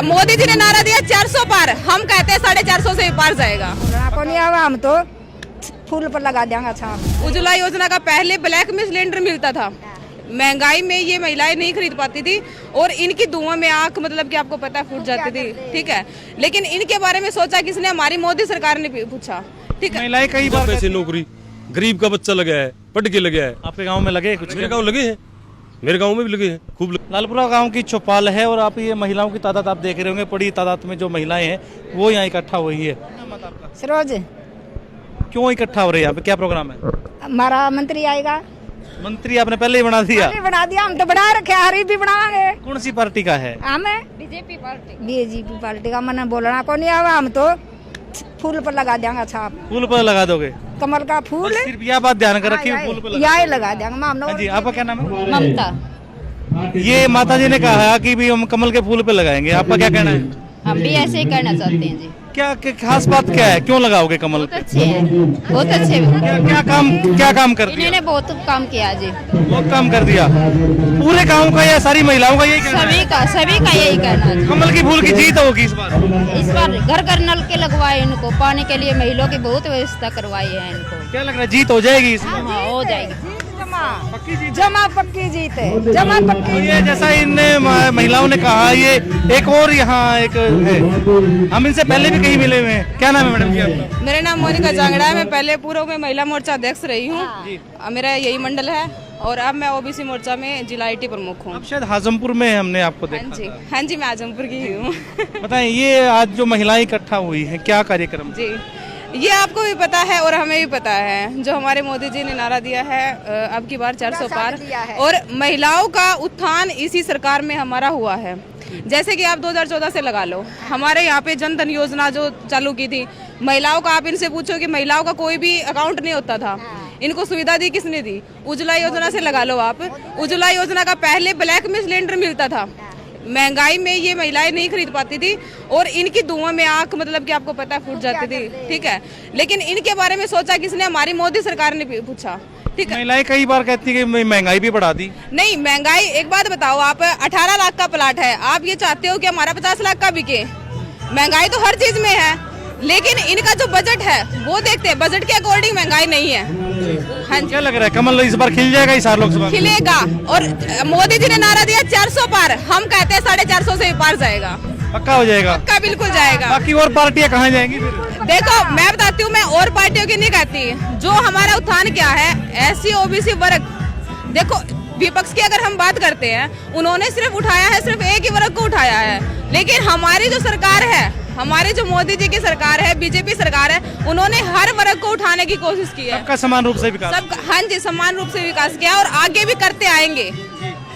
मोदी जी ने नारा दिया 400 पार, हम कहते हैं 450 से पार जाएगा। को नहीं आवा, हम तो फूल पर लगा देंगे छाप। उज्ज्वला योजना का पहले ब्लैक में सिलेंडर मिलता था, महंगाई में ये महिलाएं नहीं खरीद पाती थी और इनकी धुआं में आंख मतलब कि आपको पता है फूट जाती थी, ठीक है। लेकिन इनके बारे में सोचा किसने? हमारी मोदी सरकार ने पूछा, ठीक है। महिलाएं कई बार पैसे नौकरी, गरीब का बच्चा लगा है, पढ़ के लगा है। आपके गांव में लगे कुछ? मेरे गांव लगे हैं, मेरे गांव में भी लगे हैं खूब लगे। लालपुरा गांव की चौपाल है और आप ये महिलाओं की तादाद आप देख रहे होंगे, बड़ी तादाद में जो महिलाएं हैं वो यहाँ इकट्ठा हुई है। सरोज, क्यों इकट्ठा हो रही है यहाँ पे, क्या प्रोग्राम है? हमारा मंत्री आएगा। मंत्री आपने पहले ही बना दिया? पहले बना दिया, हम तो बना रखे, हरी भी बनाएंगे। कौन सी पार्टी का है? हमें बीजेपी पार्टी का। मैंने बोलना को नहीं आवा, हम तो फूल पर लगा देंगे छाप। फूल पर लगा दोगे? कमल का फूल बस सिर्फ यह बात ध्यान कर रखिए, फूल पर लगा। यही लगा देंगे। हाँ जी, आपका क्या नाम है? ममता। ये माता जी ने कहा कि भी हम कमल के फूल पे लगाएंगे, आपका क्या कहना है? हम भी ऐसे ही करना चाहते हैं जी। क्या खास बात क्या है, क्यों लगाओगे कमल बहुत पे? अच्छे हैं, बहुत अच्छे। क्या काम कर दिया? इन्होंने बहुत काम किया जी, बहुत काम कर दिया। पूरे गांव का या सारी महिलाओं का यही कहना है? सभी का यही करना है। कमल की फूल की जीत होगी इस बार। इस बार घर घर नल के लगवाए इनको, पानी के लिए महिलाओं की बहुत व्यवस्था करवाई है इनको। क्या लग रहा है, जीत हो जाएगी इस बार? हाँ, हो जाएगी। जमा पक्की जीत है, जमा पक्की। तो ये जैसा इन महिलाओं ने कहा, ये एक और यहाँ एक है, हम इनसे पहले भी कहीं मिले हुए हैं। क्या नाम है मैडम जी आपका? मेरा नाम मोनिका जांगड़ा है, मैं पहले पूर्व में महिला मोर्चा अध्यक्ष रही हूँ, मेरा यही मंडल है और अब मैं ओबीसी मोर्चा में जिला IT प्रमुख हूँ। अब शायद हाजमपुर में हमने आपको हाँ देखा जी, था। हाँ जी, मैं आजमपुर की ही हूँ। बताएं, ये आज जो महिलाएं इकट्ठा हुई हैं, क्या कार्यक्रम? जी, ये आपको भी पता है और हमें भी पता है, जो हमारे मोदी जी ने नारा दिया है अब की बार 400 पार, और महिलाओं का उत्थान इसी सरकार में हमारा हुआ है। जैसे कि आप 2014 से लगा लो, हमारे यहाँ पे जन धन योजना जो चालू की थी, महिलाओं का आप इनसे पूछो कि महिलाओं का कोई भी अकाउंट नहीं होता था, इनको सुविधा दी किसने दी? उज्ज्वला योजना से लगा लो आप। उज्ज्वला योजना का पहले ब्लैक में सिलेंडर मिलता था, महंगाई में ये महिलाएं नहीं खरीद पाती थी और इनकी धुआं में आंख मतलब कि आपको पता है फूट जाती थी, ठीक है। लेकिन इनके बारे में सोचा किसने? हमारी मोदी सरकार ने पूछा, ठीक है। महिलाएं कई बार कहती है कि महंगाई भी बढ़ा दी। नहीं, महंगाई, एक बात बताओ, आप 18 लाख का प्लाट है, आप ये चाहते हो कि हमारा 50 लाख का बिके? महंगाई तो हर चीज में है, लेकिन इनका जो बजट है वो देखते हैं, बजट के अकॉर्डिंग महंगाई नहीं है। हाँ जी, क्या लग रहा है, कमल इस बार खिल जाएगा इस बार लोकसभा? खिलेगा। और मोदी जी ने नारा दिया 400 पार, हम कहते हैं 450 से पार जाएगा। पक्का हो जाएगा? पक्का बिल्कुल जाएगा। बाकी और पार्टियां कहाँ जाएंगी फिर? देखो, मैं बताती हूँ, मैं और पार्टियों की नहीं कहती, जो हमारा उत्थान क्या है, SC OBC वर्ग। देखो, विपक्ष की अगर हम बात करते हैं, उन्होंने सिर्फ उठाया है, सिर्फ एक ही वर्ग को उठाया है, लेकिन हमारी जो सरकार है, हमारी जो मोदी जी की सरकार है, बीजेपी सरकार है, उन्होंने हर वर्ग को उठाने की कोशिश की है। सबका समान रूप से विकास? सबका, हाँ जी, समान रूप से विकास किया और आगे भी करते आएंगे।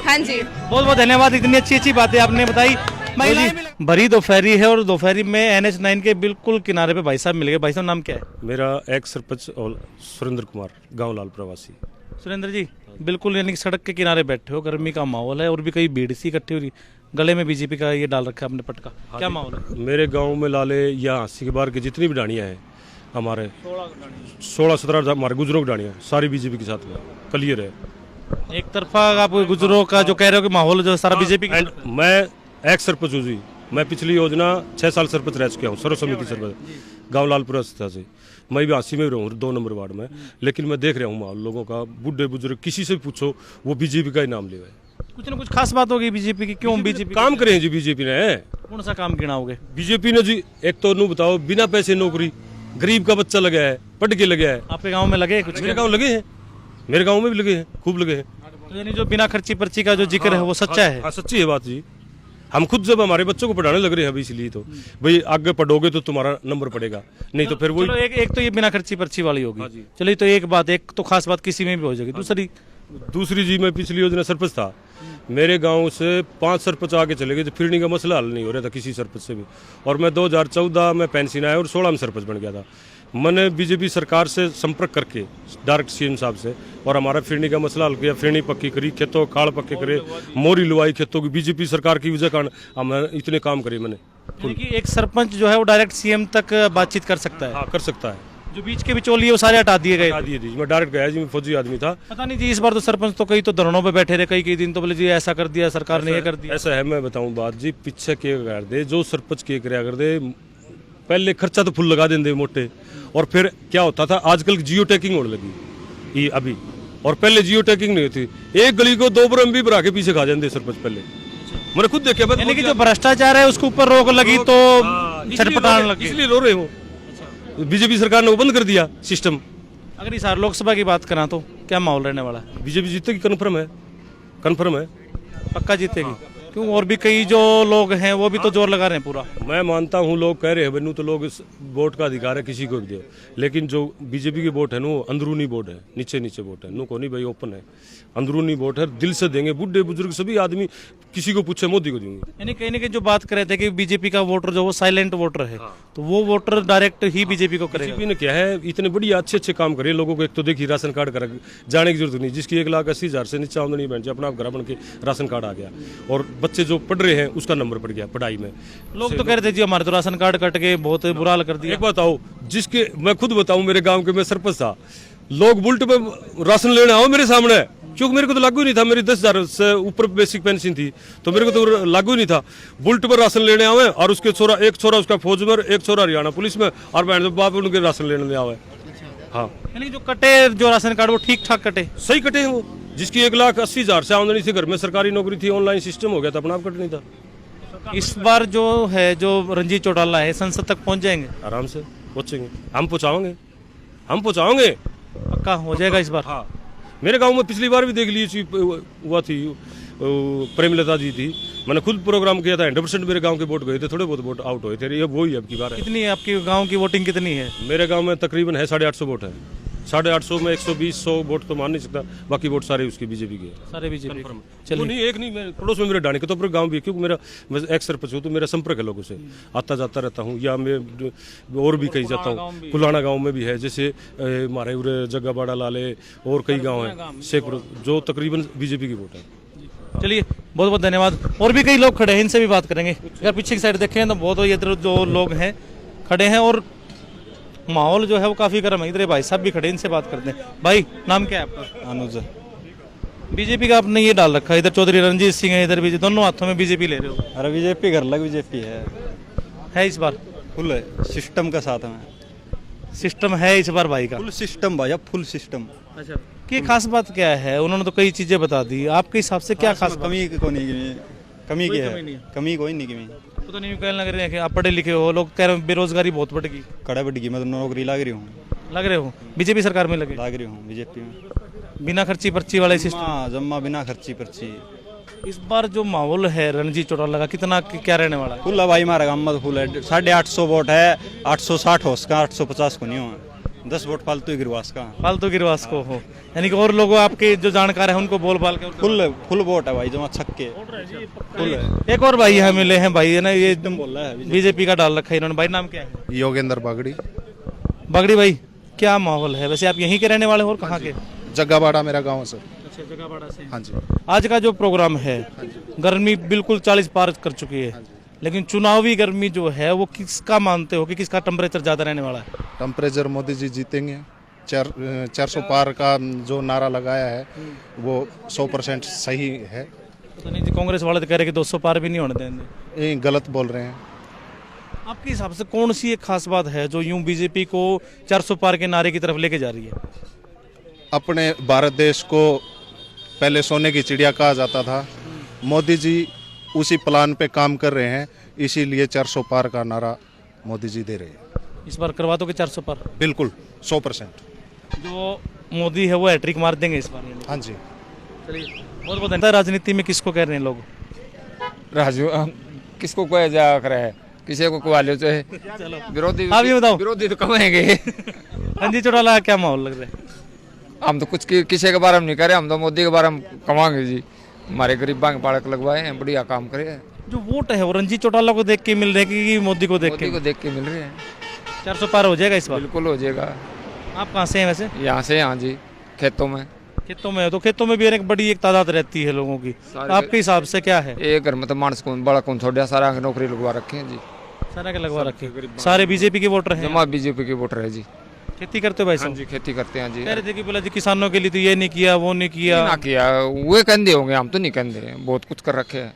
हाँ जी, बहुत बहुत धन्यवाद, इतनी अच्छी बाबातें आपने बताई। भरी दोपहरी है और दोपहरी में NH9 के बिल्कुल किनारे पे भाई साहब मिल गए। भाई साहब, नाम क्या है? मेरा एक्स सरपंच सुरेंद्र कुमार, गांव लालपुरा वासी। सुरेंद्र जी, बिल्कुल यानी सड़क के किनारे बैठे हो, गर्मी का माहौल है और भी कई भीड़ सी इकट्ठी हो रही, गले में बीजेपी का ये डाल रखा है आपने पटका, क्या माहौल है? मेरे गांव में लाले या अस्सी के बार की जितनी भी डाणियाँ हैं, हमारे 16-17 हमारे गुजरों की डाणियाँ सारी बीजेपी के साथ में क्लियर है। एक तरफा आप गुजरों का जो कह रहे हो कि माहौल जो सारा बीजेपी की तरफ? मैं एक्स सरपंच हूँ जी, मैं पिछली योजना 6 साल सरपंच रह चुका हूँ, सर्व समिति सरपंच गाँव लालपुरा से। मैं भी अस्सी में भी रहूँ, 2 नंबर वार्ड में, लेकिन मैं देख रहा हूँ माहौल लोगों का, बूढ़े बुजुर्ग किसी से भी पूछो वो बीजेपी का ही नाम ले रहे हैं। कुछ ना कुछ खास बात होगी बीजेपी की, क्यों बीजेपी काम करे जी? बीजेपी ने कौन सा काम गिनाओगे? बीजेपी ने जी, एक तो नू बताओ, बिना पैसे नौकरी, गरीब का बच्चा लगा है, पढ़ के लगा है। आपके गांव में लगे कुछ? मेरे गांव लगे हैं, मेरे गांव में भी लगे हैं, खूब लगे हैं। यानी जो बिना खर्ची पर्ची का जो जिक्र है वो सच्चा है? हाँ, सच्ची है बात जी। हम खुद जब हमारे बच्चों को पढ़ाने लग रहे हैं अभी, इसलिए तो भाई आगे पढ़ोगे तो तुम्हारा नंबर पड़ेगा, नहीं तो फिर वो एक तो ये बिना खर्ची पर्ची वाली होगी। चलिए, तो एक बात, एक तो खास बात किसी में भी हो जाएगी। दूसरी जी, मैं पिछली योजना सरपंच था, मेरे गांव से 5 सरपंच आगे चले गए, तो फिरनी का मसला हल नहीं हो रहा था किसी सरपंच से भी, और मैं 2014 में पेंशन आया और 16 में सरपंच बन गया था। मैंने बीजेपी सरकार से संपर्क करके डायरेक्ट CM साहब से, और हमारा फिरनी का मसला हल किया, फिरनी पक्की करी, खेतों खाड़ पक्के करे, मोरी लुवाई खेतों की, बीजेपी सरकार की वजह कारण हम इतने काम करे मैंने। एक सरपंच जो है वो डायरेक्ट CM तक बातचीत कर सकता है? हाँ, कर सकता है। जो बीच के बिचौली है वो सारे हटा दिए गए। हटा दिए थी। मैं डायरेक्ट गया जी, मैं फौजी आदमी था। पता नहीं जी, इस बार तो सरपंच तो कई तो धरनों पे बैठे रहे, कई दिन तो बोले जी ऐसा कर दिया सरकार ने, ये कर दिया। ऐसा है, मैं बताऊं बात जी, पीछे के कर दे जो सरपंच के कराया कर दे, पहले खर्चा तो फुल लगा देंगे मोटे, और फिर क्या होता था आजकल जियो टैगिंग होने लगी ये अभी, और पहले जियो टैगिंग नहीं होती। एक गली को 2 बरम भी भरा के पीछे खा जाते सरपंच पहले, मैंने खुद देखा। यानी कि जो भ्रष्टाचार है उसके ऊपर रोक लगी तो छटपटाने लगी, इसलिए रो रहे हो। बीजेपी सरकार ने वो बंद कर दिया सिस्टम। अगर इस बार लोकसभा की बात करें तो क्या माहौल रहने वाला है? बीजेपी जीतेगी, कन्फर्म है, कन्फर्म है, पक्का जीतेगी। क्यों, और भी कई जो लोग हैं वो भी तो जोर लगा रहे हैं पूरा। मैं मानता हूँ, लोग कह रहे हैं बनू तो लोग वोट का अधिकार है किसी को भी दो, लेकिन जो बीजेपी की वोट है ना वो अंदरूनी वोट है, नीचे नीचे वोट है, नो को नहीं भाई ओपन है, अंदरूनी वोट है, दिल से देंगे, बुढ़े बुजुर्ग सभी आदमी, किसी को पूछे मोदी को देंगे। यानी कहीं ना कहीं जो बात कर रहे थे कि बीजेपी का वोटर जो वो साइलेंट वोटर है, तो वो वोटर डायरेक्ट ही बीजेपी को करेगा। बीजेपी ने क्या है, इतने बढ़िया अच्छे अच्छे काम करे लोगों को। एक तो देखिए राशन कार्ड कर जाने की जरूरत नहीं, जिसकी 1,80,000 से नीचे आमदनी बन जाए, अपना आप घर बन के राशन कार्ड आ गया, और बच्चे जो पढ़ रहे हैं उसका नंबर पड़ गया पढ़ाई में। लोग तो कह रहे थे जी हमारे तो राशन कार्ड कट के बहुत बुरा हाल कर दिया। एक बात आओ, जिसके मैं खुद बताऊं, मेरे गांव के मैं सरपंच था, लोग बुलेट पे राशन लेने आओ मेरे सामने, क्योंकि मेरे को तो लागू ही नहीं था, मेरी 10,000 से ऊपर बेसिक पेंशन थी, तो मेरे को तो लागू ही नहीं था। बुलेट पर राशन लेने आवे, और उसके छोरा, एक छोरा उसका फौज में, एक छोरा हरियाणा पुलिस में, और बहन बाप उनके राशन लेने आवे। हाँ, यानी जो कटे जो राशन कार्ड वो ठीक ठाक कटे, सही कटे हैं वो। जिसकी 1,80,000 से आमदनी थी, घर में सरकारी नौकरी थी, ऑनलाइन सिस्टम हो गया था, अपना आप कट नहीं था। इस बार जो है जो रणजीत चौटाला है संसद तक पहुंच जाएंगे, आराम से पहुंचेंगे, हम पहुंचाओगे, हम पहुंचाओगे, पक्का हो जाएगा इस बार। हाँ, मेरे गांव में पिछली बार भी देख लीजिए हुआ थी, प्रेमलता जी थी, मैंने खुद प्रोग्राम किया था, 100% मेरे गांव के वोट गए थे, थोड़े बहुत वोट आउट हुए थे, ये वही अब की बार है। कितनी है आपके गांव की वोटिंग कितनी है? मेरे गांव में तकरीबन है 850 वोट है, 850 में 120-100 वोट तो मान नहीं सकता, बाकी वोट सारे उसके बीजेपी के, सारे बीजेपी। वो चलिए, नहीं, एक नहीं, मैं पड़ोस में मेरे डाणी के तो पूरे गांव भी है, क्योंकि मेरा मैं एक्स सरपंच हूँ, तो मेरा संपर्क है लोगों से, आता जाता रहता हूँ, या मैं और भी कहीं जाता हूँ, कुलाना गांव में भी है, जैसे हमारे उरे जग्गाबाड़ा लाले, और कई गांव हैं सैकड़ों, जो तकरीबन बीजेपी की वोट है। चलिए बहुत बहुत धन्यवाद। और भी कई लोग खड़े हैं, इनसे भी बात करेंगे। अगर पीछे की साइड देखें तो बहुत इधर जो लोग हैं खड़े हैं, और माहौल जो है वो काफी गर्म है। इधर भाई साहब भी खड़े, इनसे बात करते हैं। भाई नाम क्या है आपका? अनुज। बीजेपी का आपने ये डाल रखा है, इधर चौधरी रणजीत सिंह है, इधर भी, दोनों हाथों में बीजेपी ले रहे हो। अरे बीजेपी घर लग बीजेपी है इस बार फुल है, सिस्टम का साथ में सिस्टम है इस बार भाई का, फुल सिस्टम भाई, फुल सिस्टम। अच्छा, की खास बात क्या है? उन्होंने तो कई चीजें बता दी, आपके हिसाब से क्या खास कमी को नहीं, कमी कोई की कमी नहीं है, है। कमी कोई नहीं कमी। तो नहीं कहने लग रहे हैं कि आप पढ़े लिखे हो, लोग कह रहे हैं बेरोजगारी बहुत बढ़ गई। कड़ा बढ़ गई, मैं तो नौकरी लाग रही हूँ, लग रहे हो बीजेपी सरकार में लगे, लाग रही हूँ बीजेपी में, बिना खर्ची पर्ची वाले सिस्टम। हाँ, जम्मा बिना खर्ची पर्ची। इस बार जो माहौल है रणजीत चौटाला का, कितना क्या रहने वाला है? फुल है भाई, हमारा गाँव में फुल है, 850 वोट है, 860 हो उसका, 850 को नहीं हो, 10 वोट फालतू गिरवास का, फालतू गिरवास को हो, यानी कि और लोगों आपके जो जानकार है उनको बोल बाल के फुल वोट है भाई, जमा छक्के फुल है। एक और भाई यहाँ मिले हैं, भाई है ना, ये एकदम बोल रहा है बीजेपी का डाल रखा है इन्होंने। भाई नाम क्या है? योगेंद्र बागड़ी। बागड़ी भाई, क्या माहौल है वैसे? आप यहीं के रहने वाले हो और कहाँ के? जग्गाबाड़ा मेरा गांव है सर। अच्छा, जग्गाबाड़ा से। हाँ जी। आज का जो प्रोग्राम है, गर्मी बिल्कुल 40 पार कर चुकी है, लेकिन चुनावी गर्मी जो है वो किसका मानते हो कि किसका टेम्परेचर ज्यादा रहने वाला है? टेम्परेचर मोदी जी जीतेंगे। 400 पार का जो नारा लगाया है वो 100% सही है। पता नहीं जी, कांग्रेस वाले तो कह रहे कि 200 पार भी नहीं होने देंगे। ये गलत बोल रहे हैं। आपके हिसाब से कौन सी एक खास बात है जो यूं बीजेपी को 400 पार के नारे की तरफ लेके जा रही है? अपने भारत देश को पहले सोने की चिड़िया कहा जाता था, मोदी जी उसी प्लान पे काम कर रहे हैं, इसीलिए 400 पार का नारा मोदी जी दे रहे हैं। इस बार करवा दोगे 400 पार? बिल्कुल 100%। जो मोदी है वो हैट्रिक मार देंगे इस बार? हाँ जी। चलिए बहुत बहुत धन्यवाद। राजनीति में किसको कह रहे हैं लोग? राजू किसको कोई जा करे, किसी को कुआ ले चाहे विरोधी, आप ये बताओ। विरोधी तो कमाएंगे। रणजीत चौटाला क्या माहौल लग रहा है? हम तो कुछ किसी के बारे में नहीं करे, हम तो मोदी के बारे में कमाएंगे जी, हमारे गरीबा के पाड़क लगवाए हैं, बढ़िया काम करे। जो वोट है वो रणजीत चौटाला को देख के मिल रहे हैं कि मोदी को देख मोदी को देख के मिल रहे हैं। 400 पार हो जाएगा इस बार? बिल्कुल हो जाएगा। आप कहाँ से हैं वैसे? यहाँ से, हाँ जी, खेतों में। खेतों में? तो खेतों में भी एक बड़ी एक तादाद रहती है लोगों की, आपके हिसाब से क्या है? एक घर में तो मानस कौन बड़ा कौन छोड़ा, सारा नौकरी लगवा रखे हैं जी, सारा के लगवा रखे, सारे बीजेपी के वोटर हैं? जमा बीजेपी के वोटर है जी। खेती करते हो भाई हाँ साहब? जी खेती करते हैं जी। कह रहे थे कि बोला जी किसानों के लिए तो ये नहीं किया वो नहीं किया। ना किया वो कंधे होंगे, हम तो नहीं कंधे, बहुत कुछ कर रखे हैं।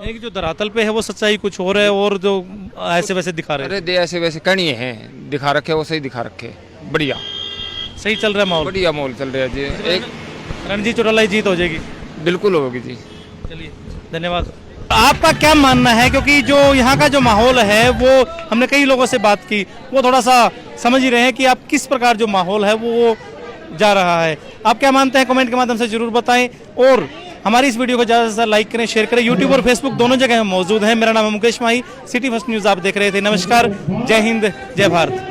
यानी कि जो धरातल पे है वो सच्चाई कुछ और है और जो ऐसे वैसे दिखा रहे हैं। अरे दे ऐसे वैसे कणिए हैं, दिखा रखे वो सही दिखा रखे, बढ़िया सही चल रहा है माहौल? बढ़िया माहौल चल रहा है जी। एक रणजीत चौटाला की जीत हो जाएगी? बिल्कुल होगी जी। चलिए धन्यवाद। आपका क्या मानना है, क्योंकि जो यहाँ का जो माहौल है वो हमने कई लोगों से बात की, वो थोड़ा सा समझ ही रहे हैं कि आप किस प्रकार जो माहौल है वो जा रहा है। आप क्या मानते हैं कमेंट के माध्यम से जरूर बताएं और हमारी इस वीडियो को ज़्यादा से ज़्यादा लाइक करें, शेयर करें। यूट्यूब और फेसबुक दोनों जगह हम मौजूद हैं। मेरा नाम है मुकेश माही, सिटी फर्स्ट न्यूज़ आप देख रहे थे। नमस्कार, जय हिंद, जय भारत।